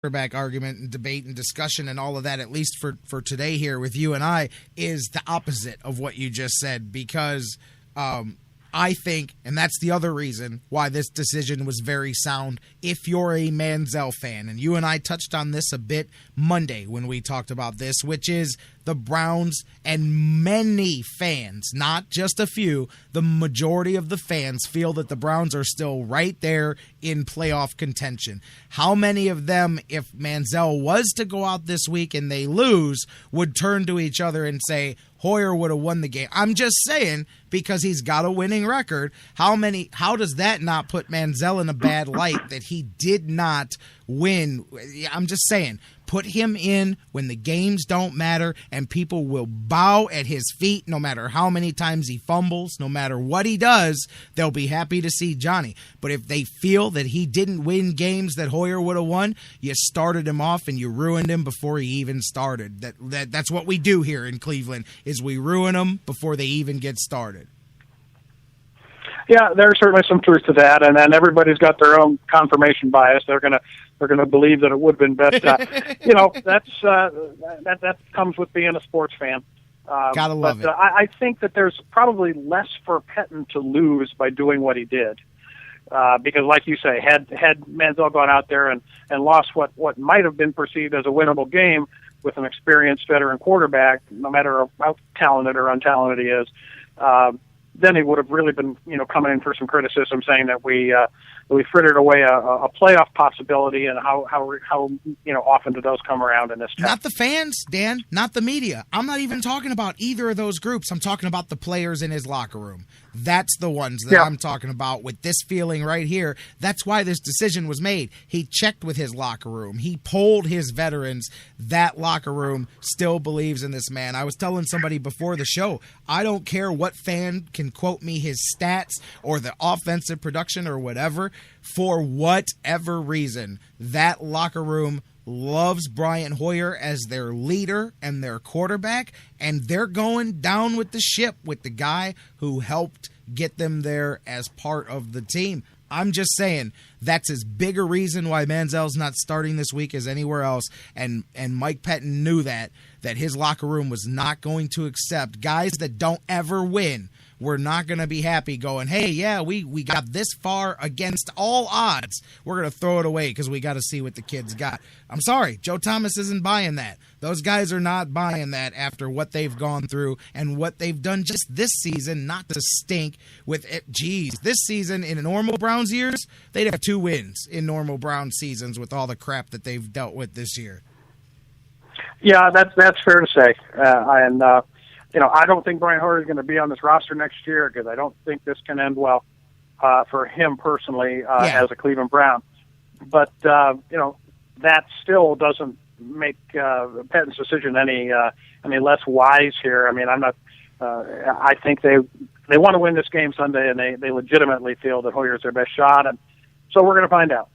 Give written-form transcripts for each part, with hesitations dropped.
quarterback argument and debate and discussion and all of that, at least for today here with you and I, is the opposite of what you just said, because I think, and that's the other reason why this decision was very sound, if you're a Manziel fan, and you and I touched on this a bit Monday when we talked about this, which is the Browns and many fans, not just a few, the majority of the fans feel that the Browns are still right there in playoff contention. How many of them, if Manziel was to go out this week and they lose, would turn to each other and say, Hoyer would have won the game? I'm just saying, because he's got a winning record. How does that not put Manziel in a bad light that he did not win? I'm just saying, put him in when the games don't matter, and people will bow at his feet no matter how many times he fumbles, no matter what he does. They'll be happy to see Johnny. But if they feel that he didn't win games that Hoyer would have won, you started him off and you ruined him before he even started. That's what we do here in Cleveland, is we ruin them before they even get started. Yeah, there's certainly some truth to that, and then everybody's got their own confirmation bias. They're gonna believe that it would have been, but that comes with being a sports fan. Gotta love it. I think that there's probably less for Pettine to lose by doing what he did, because, like you say, had Manziel gone out there and lost what might have been perceived as a winnable game with an experienced veteran quarterback, no matter how talented or untalented he is, then he would have really been, coming in for some criticism, saying that we frittered away a playoff possibility, and how often do those come around in this town? Not the fans, Dan, not the media. I'm not even talking about either of those groups. I'm talking about the players in his locker room. That's the ones that I'm talking about with this feeling right here. That's why this decision was made. He checked with his locker room. He polled his veterans. That locker room still believes in this man. I was telling somebody before the show, I don't care what fan can quote me his stats or the offensive production or whatever. For whatever reason, that locker room loves Brian Hoyer as their leader and their quarterback, and they're going down with the ship with the guy who helped get them there as part of the team. I'm just saying, that's as big a reason why Manziel's not starting this week as anywhere else, and Mike Pettine knew that his locker room was not going to accept guys that don't ever win. We're not going to be happy going, hey, yeah, we got this far against all odds. We're going to throw it away because we got to see what the kids got. I'm sorry, Joe Thomas isn't buying that. Those guys are not buying that after what they've gone through and what they've done just this season, not to stink with it. Geez, this season in normal Browns years, they'd have 2 wins in normal Browns seasons with all the crap that they've dealt with this year. Yeah, that's fair to say. I don't think Brian Hoyer is going to be on this roster next year, because I don't think this can end well for him personally as a Cleveland Brown. But that still doesn't make Pettine's decision any less wise here. I mean, I'm not. I think they want to win this game Sunday, and they legitimately feel that Hoyer's their best shot, and so we're going to find out.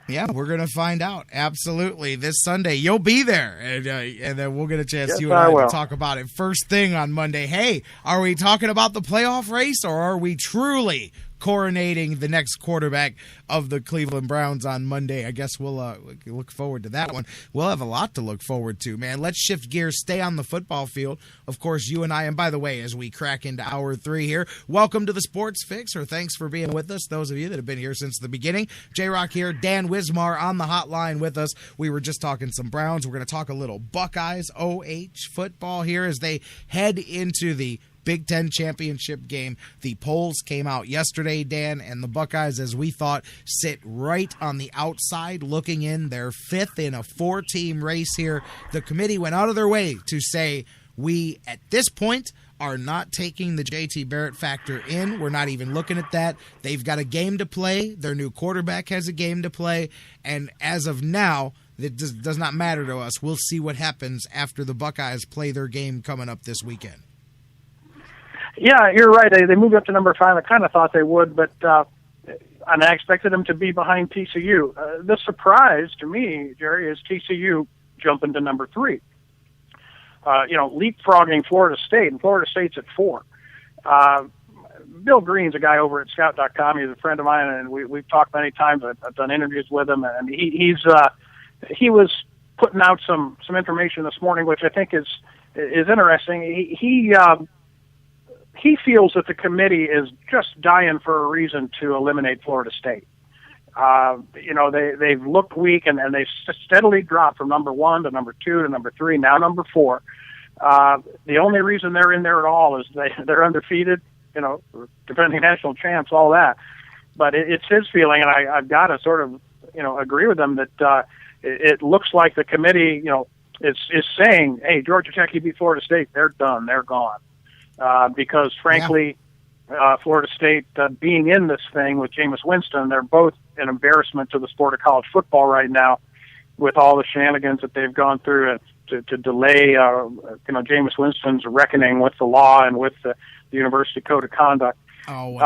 Yeah, we're going to find out. Absolutely. This Sunday, you'll be there, and then we'll get a chance, you and I to talk about it first thing on Monday. Hey, are we talking about the playoff race, or are we truly coronating the next quarterback of the Cleveland Browns on Monday? I guess we'll look forward to that one. We'll have a lot to look forward to, man. Let's shift gears, stay on the football field. Of course, you and I, and by the way, as we crack into hour 3 here, welcome to the Sports Fix, or thanks for being with us, those of you that have been here since the beginning. J-Rock here, Dan Wismar on the hotline with us. We were just talking some Browns. We're going to talk a little Buckeyes, OH football here as they head into the Big Ten championship game. The polls came out yesterday, Dan, and the Buckeyes, as we thought, sit right on the outside looking in. They're 5th in a 4-team race here. The committee went out of their way to say, we, at this point, are not taking the JT Barrett factor in. We're not even looking at that. They've got a game to play. Their new quarterback has a game to play. And as of now, it does not matter to us. We'll see what happens after the Buckeyes play their game coming up this weekend. Yeah, you're right. They moved up to number 5. I kind of thought they would, but and I expected them to be behind TCU. The surprise to me, Jerry, is TCU jumping to number 3. Leapfrogging Florida State, and Florida State's at 4. Bill Green's a guy over at Scout.com. He's a friend of mine, and we've talked many times. I've done interviews with him, and he's he was putting out some information this morning, which I think is interesting. He feels that the committee is just dying for a reason to eliminate Florida State. They've looked weak, and they've steadily dropped from number 1 to number 2 to number 3, now number 4. The only reason they're in there at all is they're undefeated, defending national champs, all that. But it's his feeling, and I've got to sort of, agree with him that it looks like the committee, is saying, hey, Georgia Tech, you beat Florida State, they're done, they're gone. Because, frankly, Florida State being in this thing with Jameis Winston, they're both an embarrassment to the sport of college football right now with all the shenanigans that they've gone through to delay, Jameis Winston's reckoning with the law and with the University Code of Conduct. So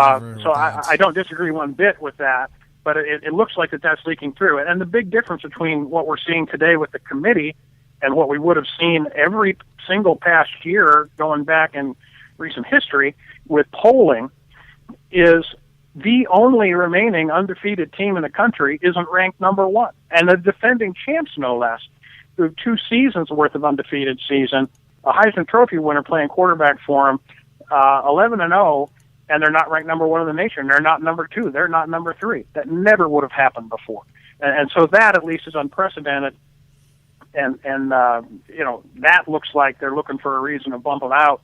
I don't disagree one bit with that, but it looks like that's leaking through. And the big difference between what we're seeing today with the committee and what we would have seen every single past year going back in recent history with polling is the only remaining undefeated team in the country isn't ranked number 1. And the defending champs, no less, through 2 seasons worth of undefeated season, a Heisman Trophy winner playing quarterback for them, 11-0, and they're not ranked number 1 in the nation. They're not number 2. They're not number 3. That never would have happened before. And so that at least is unprecedented. And that looks like they're looking for a reason to bump them out.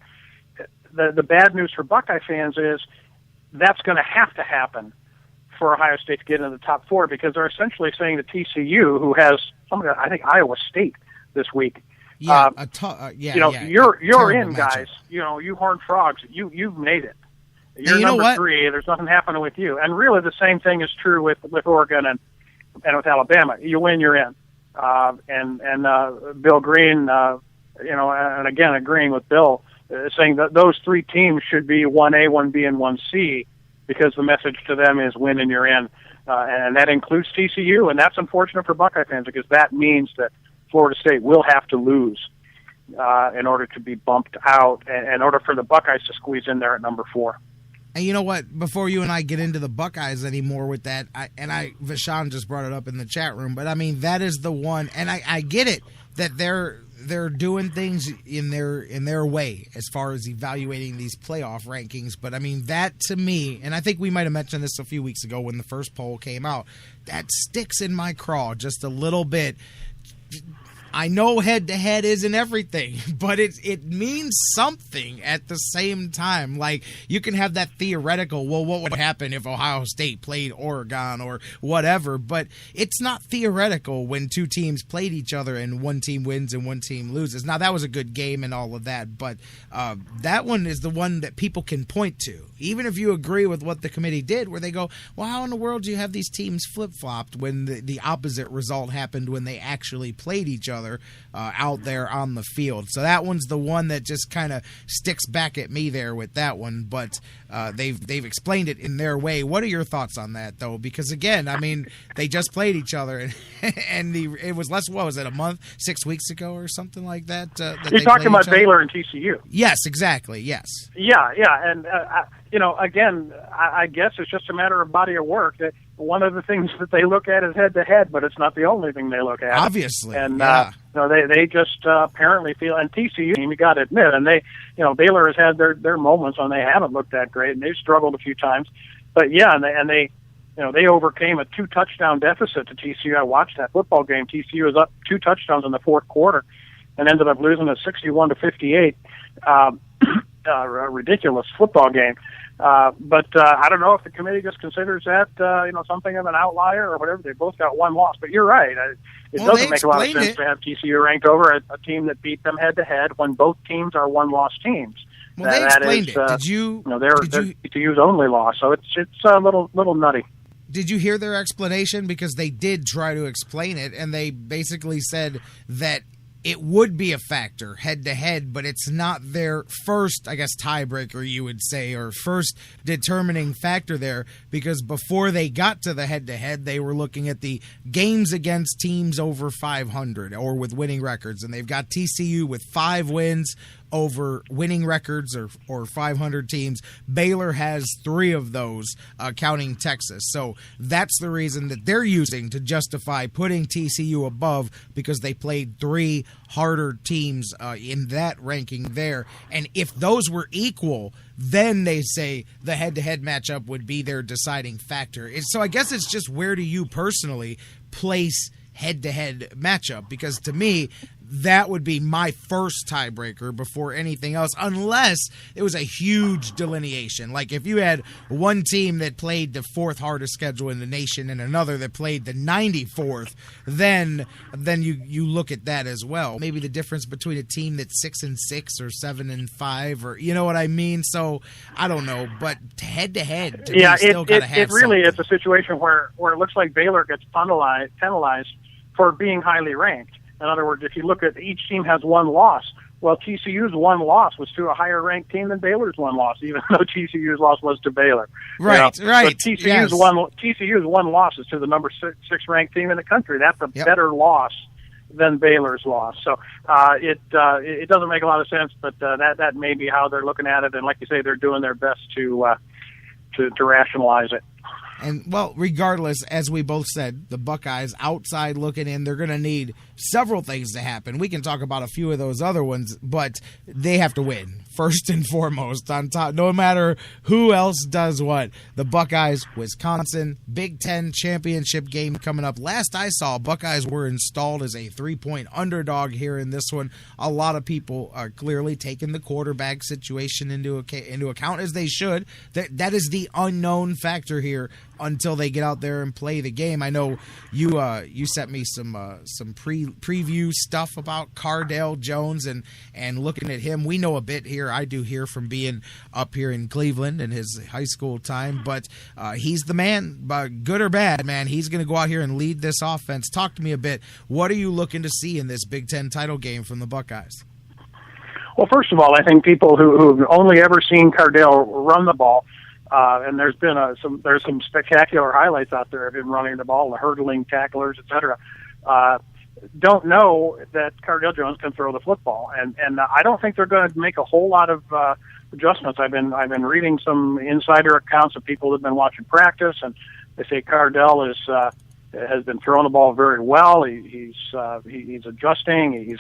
The bad news for Buckeye fans is that's going to happen for Ohio State to get into the top 4, because they're essentially saying to TCU, who has I think Iowa State this week. You're in, guys. You Horned Frogs. You've made it. You're number 3. There's nothing happening with you. And really, the same thing is true with Oregon and with Alabama. You win, you're in. And Bill Green, and again agreeing with Bill, saying that those 3 teams should be 1A, 1B, and 1C, because the message to them is win and you're in. And that includes TCU, and that's unfortunate for Buckeye fans, because that means that Florida State will have to lose in order to be bumped out, in order for the Buckeyes to squeeze in there at number 4. And you know what? Before you and I get into the Buckeyes anymore with that, Vashon just brought it up in the chat room, but I mean, that is the one, and I get it that they're doing things in their way as far as evaluating these playoff rankings. But I mean, that to me, and I think we might have mentioned this a few weeks ago when the first poll came out, that sticks in my craw just a little bit. I know head-to-head isn't everything, but it means something at the same time. Like, you can have that theoretical, well, what would happen if Ohio State played Oregon or whatever, but it's not theoretical when 2 teams played each other and one team wins and one team loses. Now, that was a good game and all of that, but that one is the one that people can point to. Even if you agree with what the committee did, where they go, well, how in the world do you have these teams flip-flopped when the opposite result happened when they actually played each other out there on the field? So that one's the one that just kind of sticks back at me there with that one, but they've explained it in their way. What are your thoughts on that, though? Because, again, I mean, they just played each other, and it was less, what was it, a month, 6 weeks ago or something like that? You're talking about Baylor and TCU. Yes, exactly, yes. Yeah, and again, I guess it's just a matter of body of work. That one of the things that they look at is head-to-head, but it's not the only thing they look at. Obviously, and they just apparently feel. And TCU, you got to admit, and Baylor has had their moments when they haven't looked that great, and they've struggled a few times. But yeah, and they overcame a 2-touchdown deficit to TCU. I watched that football game. TCU was up 2 touchdowns in the fourth quarter, and ended up losing at 61-58. A ridiculous football game. But I don't know if the committee just considers that something of an outlier or whatever. They both got 1 loss, but you're right. It doesn't make a lot of sense to have TCU ranked over a team that beat them head to head when both teams are 1-loss teams. Well, they explained it. Did you? They're TCU's only loss, so it's a little nutty. Did you hear their explanation? Because they did try to explain it, and they basically said that it would be a factor head-to-head, but it's not their first, I guess, tiebreaker, you would say, or first determining factor there, because before they got to the head-to-head, they were looking at the games against teams over 500 or with winning records, and they've got TCU with 5 wins over winning records or 500 teams. Baylor has 3 of those, counting Texas. So that's the reason that they're using to justify putting TCU above, because they played 3 harder teams in that ranking there. And if those were equal, then they say the head-to-head matchup would be their deciding factor. So I guess it's just, where do you personally place head-to-head matchup? Because to me, that would be my first tiebreaker before anything else, unless it was a huge delineation. Like if you had one team that played the 4th hardest schedule in the nation and another that played the 94th, then you look at that as well. Maybe the difference between a team that's 6-6 or 7-5, or you know what I mean. So I don't know, but head to head, it really is a situation where it looks like Baylor gets penalized for being highly ranked. In other words, if you look at each team has 1 loss, well, TCU's 1 loss was to a higher ranked team than Baylor's 1 loss, even though TCU's loss was to Baylor. Right. So TCU's 1 loss is to the number 6 ranked team in the country. That's a better loss than Baylor's loss. So it doesn't make a lot of sense, but that may be how they're looking at it. And like you say, they're doing their best to rationalize it. And, well, regardless, as we both said, the Buckeyes outside looking in, they're going to need several things to happen. We can talk about a few of those other ones, but they have to win first and foremost on top, no matter who else does what. The Buckeyes, Wisconsin, Big Ten championship game coming up. Last I saw, Buckeyes were installed as a 3-point underdog here in this one. A lot of people are clearly taking the quarterback situation into account, as they should. That is the unknown factor here until they get out there and play the game. I know you sent me some preview stuff about Cardale Jones and looking at him. We know a bit here. I do hear from being up here in Cleveland in his high school time, but he's the man, good or bad, man. He's going to go out here and lead this offense. Talk to me a bit. What are you looking to see in this Big Ten title game from the Buckeyes? Well, first of all, I think people who've only ever seen Cardale run the ball, and there's been some spectacular highlights out there of him running the ball, the hurdling tacklers, etc. Don't know that Cardale Jones can throw the football, and I don't think they're going to make a whole lot of adjustments. I've been reading some insider accounts of people who've been watching practice, and they say Cardale has been throwing the ball very well. He's adjusting. He's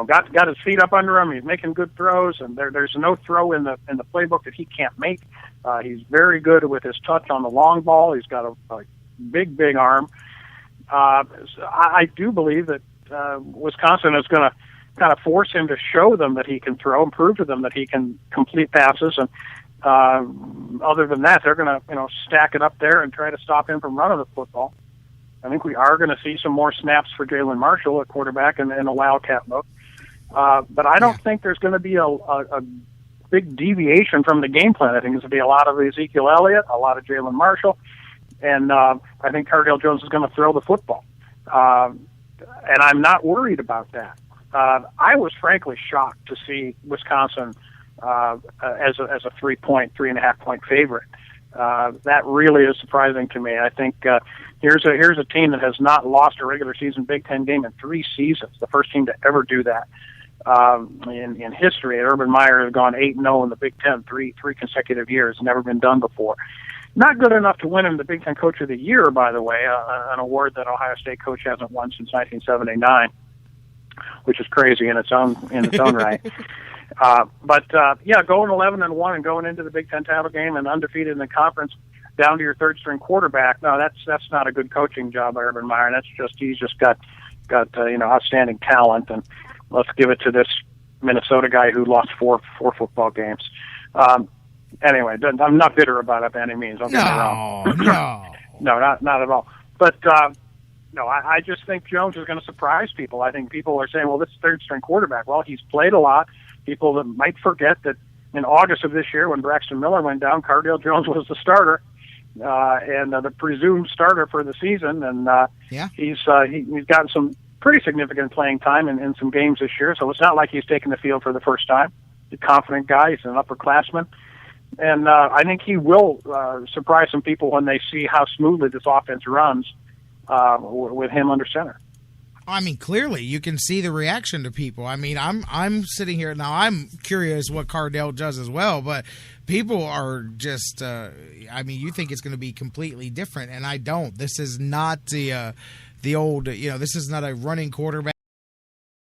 got his feet up under him. He's making good throws, and there's no throw in the playbook that he can't make. He's very good with his touch on the long ball. He's got a big arm. I do believe that Wisconsin is going to kind of force him to show them that he can throw and prove to them that he can complete passes. And other than that, they're going to stack it up there and try to stop him from running the football. I think we are going to see some more snaps for Jalen Marshall at quarterback in a Wildcat look. But I don't think there's going to be a big deviation from the game plan. I think it's going to be a lot of Ezekiel Elliott, a lot of Jalen Marshall, and I think Cardale Jones is going to throw the football. And I'm not worried about that. I was frankly shocked to see Wisconsin as a 3.5 point favorite. That really is surprising to me. I think here's a team that has not lost a regular season Big Ten game in 3 seasons. The first team to ever do that in history. Urban Meyer has gone 8-0 in the Big Ten three consecutive years. Never been done before. Not good enough to win him the Big Ten Coach of the Year, by the way, an award that Ohio State coach hasn't won since 1979, which is crazy in its own right. But going 11-1 and going into the Big Ten title game and undefeated in the conference, down to your third string quarterback. No, that's not a good coaching job by Urban Meyer. He's just got outstanding talent, and let's give it to this Minnesota guy who lost four football games. Anyway, I'm not bitter about it by any means. Don't get me wrong. No, not at all. But I just think Jones is going to surprise people. I think people are saying, well, this is third string quarterback. Well, he's played a lot. People that might forget that in August of this year, when Braxton Miller went down, Cardale Jones was the starter and the presumed starter for the season. And he's gotten some pretty significant playing time in some games this year. So it's not like he's taken the field for the first time. He's a confident guy. He's an upperclassman. And I think he will surprise some people when they see how smoothly this offense runs with him under center. I mean, clearly you can see the reaction to people. I mean, I'm sitting here now. I'm curious what Cardale does as well, but people are just. I mean, you think it's going to be completely different, and I don't. This is not the old. This is not a running quarterback.